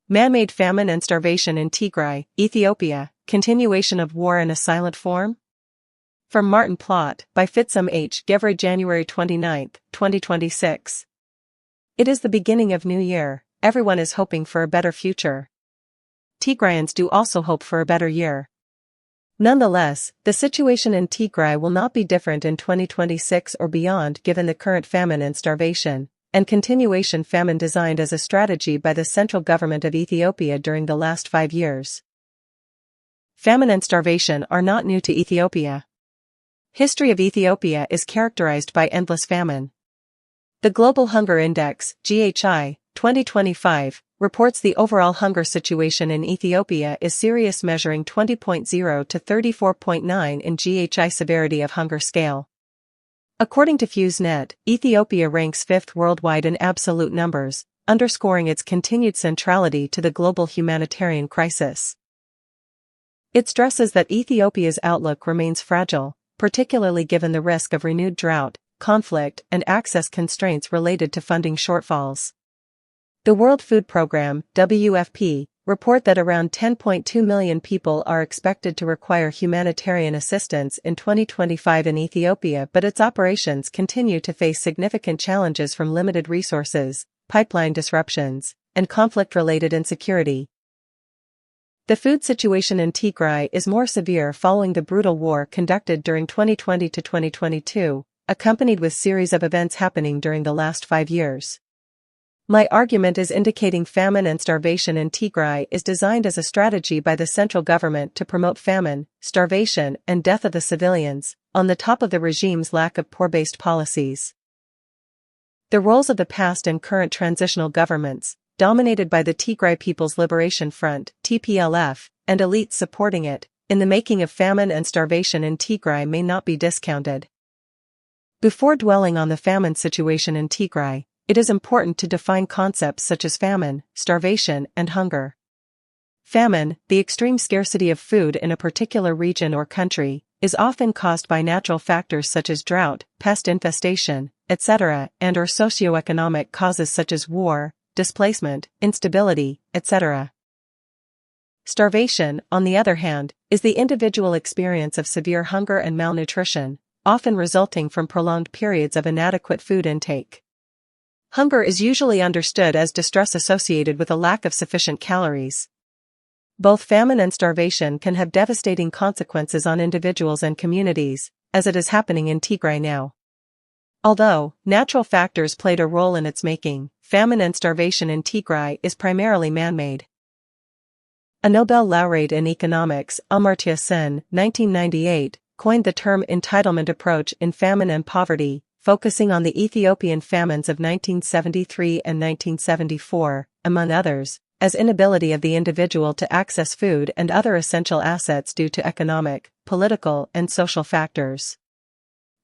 Man-made famine and starvation in Tigray, Ethiopia, continuation of war in a silent form? From Martin Plaut, by Fitsum H. Gebre, January 29, 2026. It is the beginning of New Year, everyone is hoping for a better future. Tigrayans do also hope for a better year. Nonetheless, the situation in Tigray will not be different in 2026 or beyond given the current famine and starvation, and continuation famine designed as a strategy by the central government of Ethiopia during the last 5 years. Famine and starvation are not new to Ethiopia. History of Ethiopia is characterized by endless famine. The Global Hunger Index, GHI, 2025, reports the overall hunger situation in Ethiopia is serious, measuring 20.0 to 34.9 in GHI severity of hunger scale. According to FuseNet, Ethiopia ranks 5th worldwide in absolute numbers, underscoring its continued centrality to the global humanitarian crisis. It stresses that Ethiopia's outlook remains fragile, particularly given the risk of renewed drought, conflict, and access constraints related to funding shortfalls. The World Food Programme, WFP, report that around 10.2 million people are expected to require humanitarian assistance in 2025 in Ethiopia, but its operations continue to face significant challenges from limited resources, pipeline disruptions, and conflict-related insecurity. The food situation in Tigray is more severe following the brutal war conducted during 2020 to 2022, accompanied with series of events happening during the last 5 years. My argument is indicating famine and starvation in Tigray is designed as a strategy by the central government to promote famine, starvation, and death of the civilians, on the top of the regime's lack of poor-based policies. The roles of the past and current transitional governments, dominated by the Tigray People's Liberation Front, TPLF, and elites supporting it, in the making of famine and starvation in Tigray may not be discounted. Before dwelling on the famine situation in Tigray, it is important to define concepts such as famine, starvation, and hunger. Famine, the extreme scarcity of food in a particular region or country, is often caused by natural factors such as drought, pest infestation, etc., and/or socioeconomic causes such as war, displacement, instability, etc. Starvation, on the other hand, is the individual experience of severe hunger and malnutrition, often resulting from prolonged periods of inadequate food intake. Hunger is usually understood as distress associated with a lack of sufficient calories. Both famine and starvation can have devastating consequences on individuals and communities, as it is happening in Tigray now. Although natural factors played a role in its making, famine and starvation in Tigray is primarily man-made. A Nobel laureate in economics, Amartya Sen, 1998, coined the term entitlement approach in famine and poverty, focusing on the Ethiopian famines of 1973 and 1974, among others, as inability of the individual to access food and other essential assets due to economic, political, and social factors.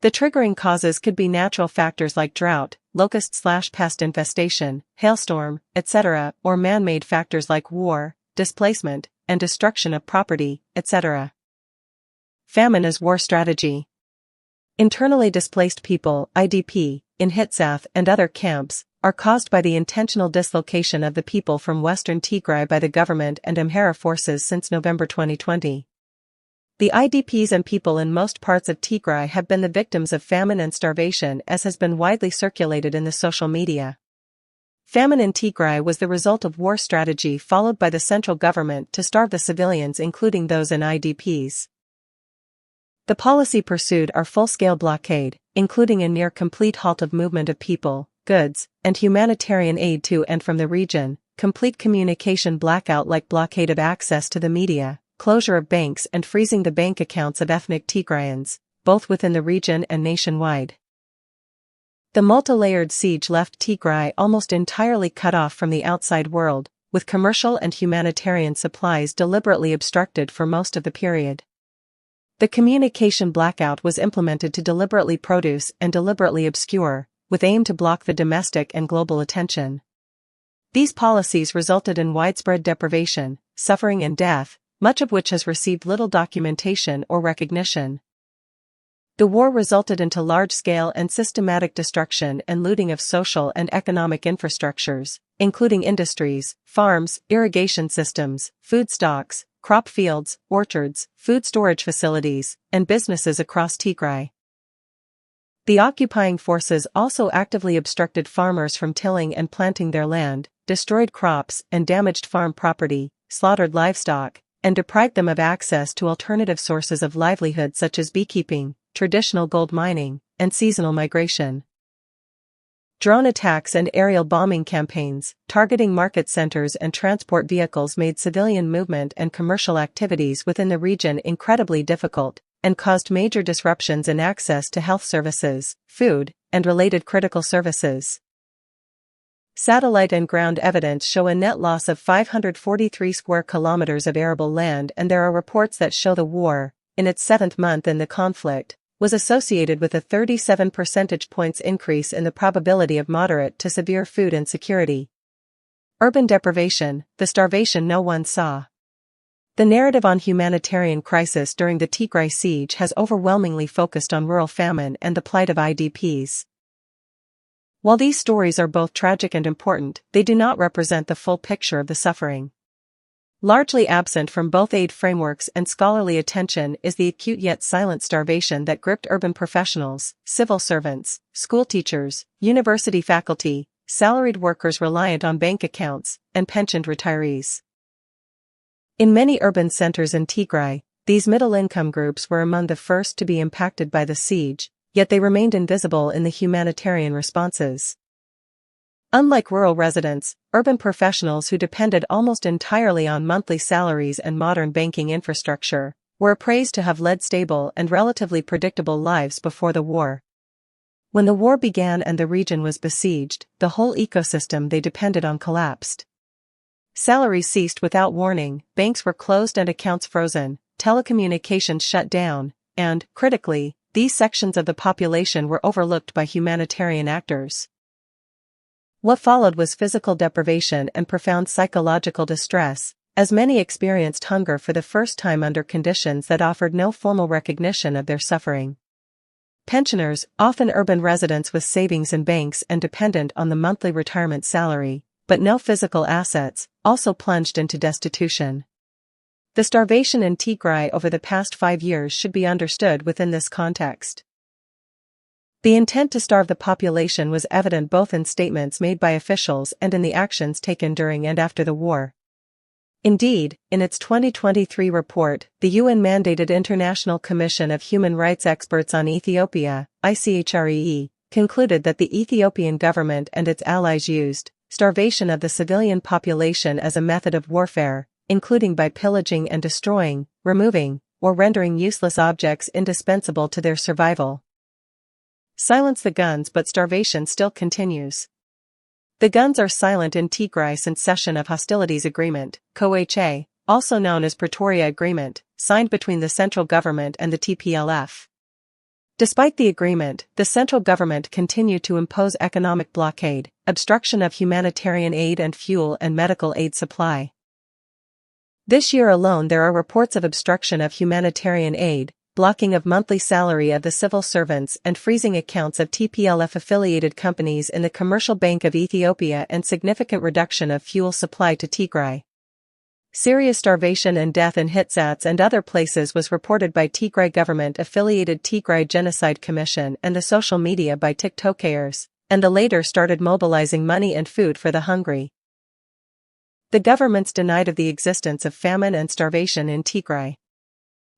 The triggering causes could be natural factors like drought, locust/pest infestation, hailstorm, etc., or man-made factors like war, displacement, and destruction of property, etc. Famine as war strategy. Internally displaced people, IDP, in Hitsaf and other camps, are caused by the intentional dislocation of the people from western Tigray by the government and Amhara forces since November 2020. The IDPs and people in most parts of Tigray have been the victims of famine and starvation, as has been widely circulated in the social media. Famine in Tigray was the result of war strategy followed by the central government to starve the civilians, including those in IDPs. The policy pursued are full-scale blockade, including a near-complete halt of movement of people, goods, and humanitarian aid to and from the region, complete communication blackout like blockade of access to the media, closure of banks and freezing the bank accounts of ethnic Tigrayans, both within the region and nationwide. The multi-layered siege left Tigray almost entirely cut off from the outside world, with commercial and humanitarian supplies deliberately obstructed for most of the period. The communication blackout was implemented to deliberately produce and deliberately obscure, with aim to block the domestic and global attention. These policies resulted in widespread deprivation, suffering and death, much of which has received little documentation or recognition. The war resulted into large-scale and systematic destruction and looting of social and economic infrastructures, including industries, farms, irrigation systems, food stocks, crop fields, orchards, food storage facilities, and businesses across Tigray. The occupying forces also actively obstructed farmers from tilling and planting their land, destroyed crops and damaged farm property, slaughtered livestock, and deprived them of access to alternative sources of livelihood such as beekeeping, traditional gold mining, and seasonal migration. Drone attacks and aerial bombing campaigns, targeting market centers and transport vehicles made civilian movement and commercial activities within the region incredibly difficult, and caused major disruptions in access to health services, food, and related critical services. Satellite and ground evidence show a net loss of 543 square kilometers of arable land, and there are reports that show the war, in its 7th month in the conflict, was associated with a 37 percentage points increase in the probability of moderate to severe food insecurity. Urban deprivation, the starvation no one saw. The narrative on humanitarian crisis during the Tigray siege has overwhelmingly focused on rural famine and the plight of IDPs. While these stories are both tragic and important, they do not represent the full picture of the suffering. Largely absent from both aid frameworks and scholarly attention is the acute yet silent starvation that gripped urban professionals, civil servants, school teachers, university faculty, salaried workers reliant on bank accounts, and pensioned retirees. In many urban centers in Tigray, these middle-income groups were among the first to be impacted by the siege, yet they remained invisible in the humanitarian responses. Unlike rural residents, urban professionals who depended almost entirely on monthly salaries and modern banking infrastructure were appraised to have led stable and relatively predictable lives before the war. When the war began and the region was besieged, the whole ecosystem they depended on collapsed. Salaries ceased without warning, banks were closed and accounts frozen, telecommunications shut down, and, critically, these sections of the population were overlooked by humanitarian actors. What followed was physical deprivation and profound psychological distress, as many experienced hunger for the first time under conditions that offered no formal recognition of their suffering. Pensioners, often urban residents with savings in banks and dependent on the monthly retirement salary, but no physical assets, also plunged into destitution. The starvation in Tigray over the past 5 years should be understood within this context. The intent to starve the population was evident both in statements made by officials and in the actions taken during and after the war. Indeed, in its 2023 report, the UN-mandated International Commission of Human Rights Experts on Ethiopia, ICHREE, concluded that the Ethiopian government and its allies used starvation of the civilian population as a method of warfare, including by pillaging and destroying, removing, or rendering useless objects indispensable to their survival. Silence the guns, but starvation still continues. The guns are silent in Tigray since cessation of hostilities agreement, COHA, also known as Pretoria Agreement, signed between the central government and the TPLF. Despite the agreement, the central government continued to impose economic blockade, obstruction of humanitarian aid and fuel and medical aid supply. This year alone there are reports of obstruction of humanitarian aid, blocking of monthly salary of the civil servants and freezing accounts of TPLF-affiliated companies in the Commercial Bank of Ethiopia and significant reduction of fuel supply to Tigray. Serious starvation and death in Hitsats and other places was reported by Tigray government-affiliated Tigray Genocide Commission and the social media by TikTokers, and the latter started mobilizing money and food for the hungry. The governments denied of the existence of famine and starvation in Tigray.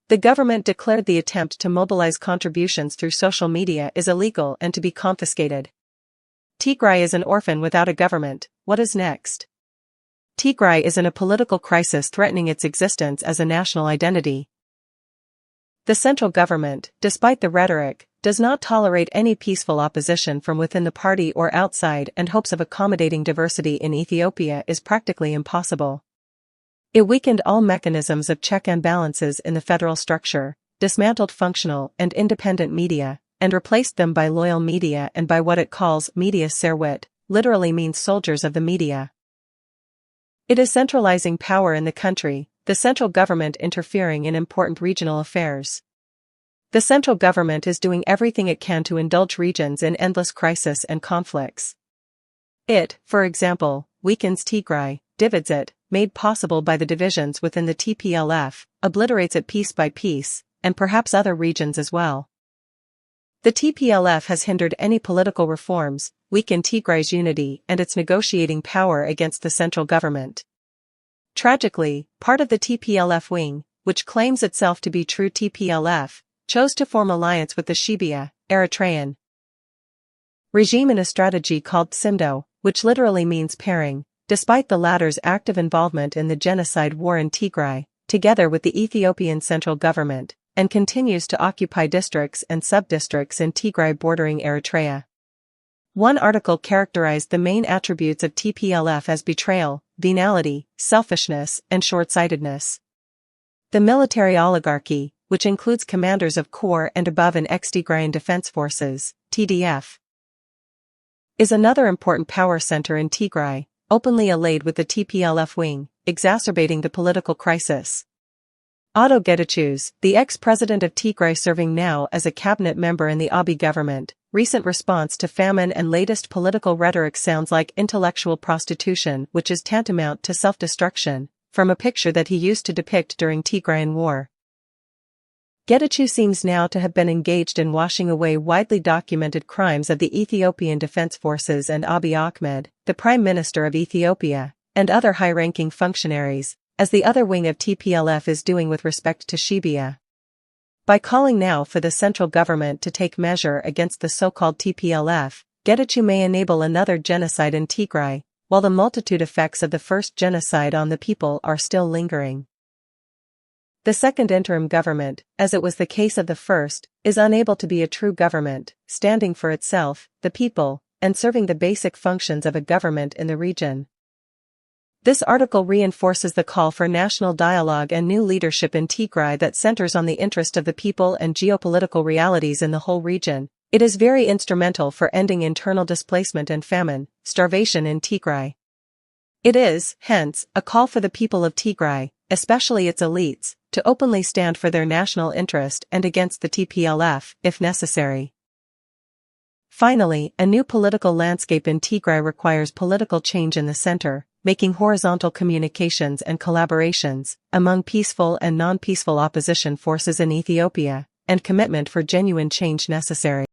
The government declared the attempt to mobilize contributions through social media is illegal and to be confiscated. Tigray is an orphan without a government. What is next? Tigray is in a political crisis threatening its existence as a national identity. The central government, despite the rhetoric, does not tolerate any peaceful opposition from within the party or outside, and hopes of accommodating diversity in Ethiopia is practically impossible. It weakened all mechanisms of check and balances in the federal structure, dismantled functional and independent media, and replaced them by loyal media and by what it calls media serwit, literally means soldiers of the media. It is centralizing power in the country, the central government interfering in important regional affairs. The central government is doing everything it can to indulge regions in endless crisis and conflicts. It, for example, weakens Tigray, divides it, made possible by the divisions within the TPLF, obliterates it piece by piece, and perhaps other regions as well. The TPLF has hindered any political reforms, weakened Tigray's unity and its negotiating power against the central government. Tragically, part of the TPLF wing, which claims itself to be true TPLF, chose to form alliance with the Shebia, Eritrean regime in a strategy called Tsimdo, which literally means pairing, despite the latter's active involvement in the genocide war in Tigray, together with the Ethiopian central government, and continues to occupy districts and sub-districts in Tigray bordering Eritrea. One article characterized the main attributes of TPLF as betrayal, venality, selfishness, and short-sightedness. The military oligarchy, which includes commanders of corps and above and ex-Tigrayan defense forces, TDF, is another important power center in Tigray, openly allied with the TPLF wing, exacerbating the political crisis. Otto Getachew, the ex-president of Tigray serving now as a cabinet member in the Abiy government, recent response to famine and latest political rhetoric sounds like intellectual prostitution, which is tantamount to self-destruction, from a picture that he used to depict during Tigrayan war. Getachew seems now to have been engaged in washing away widely documented crimes of the Ethiopian Defense Forces and Abiy Ahmed, the Prime Minister of Ethiopia, and other high-ranking functionaries, as the other wing of TPLF is doing with respect to Shebia. By calling now for the central government to take measure against the so-called TPLF, Getachew may enable another genocide in Tigray, while the multitude effects of the first genocide on the people are still lingering. The second interim government, as it was the case of the first, is unable to be a true government, standing for itself, the people, and serving the basic functions of a government in the region. This article reinforces the call for national dialogue and new leadership in Tigray that centers on the interest of the people and geopolitical realities in the whole region. It is very instrumental for ending internal displacement and famine, starvation in Tigray. It is, hence, a call for the people of Tigray, especially its elites, to openly stand for their national interest and against the TPLF, if necessary. Finally, a new political landscape in Tigray requires political change in the center, making horizontal communications and collaborations among peaceful and non-peaceful opposition forces in Ethiopia, and commitment for genuine change necessary.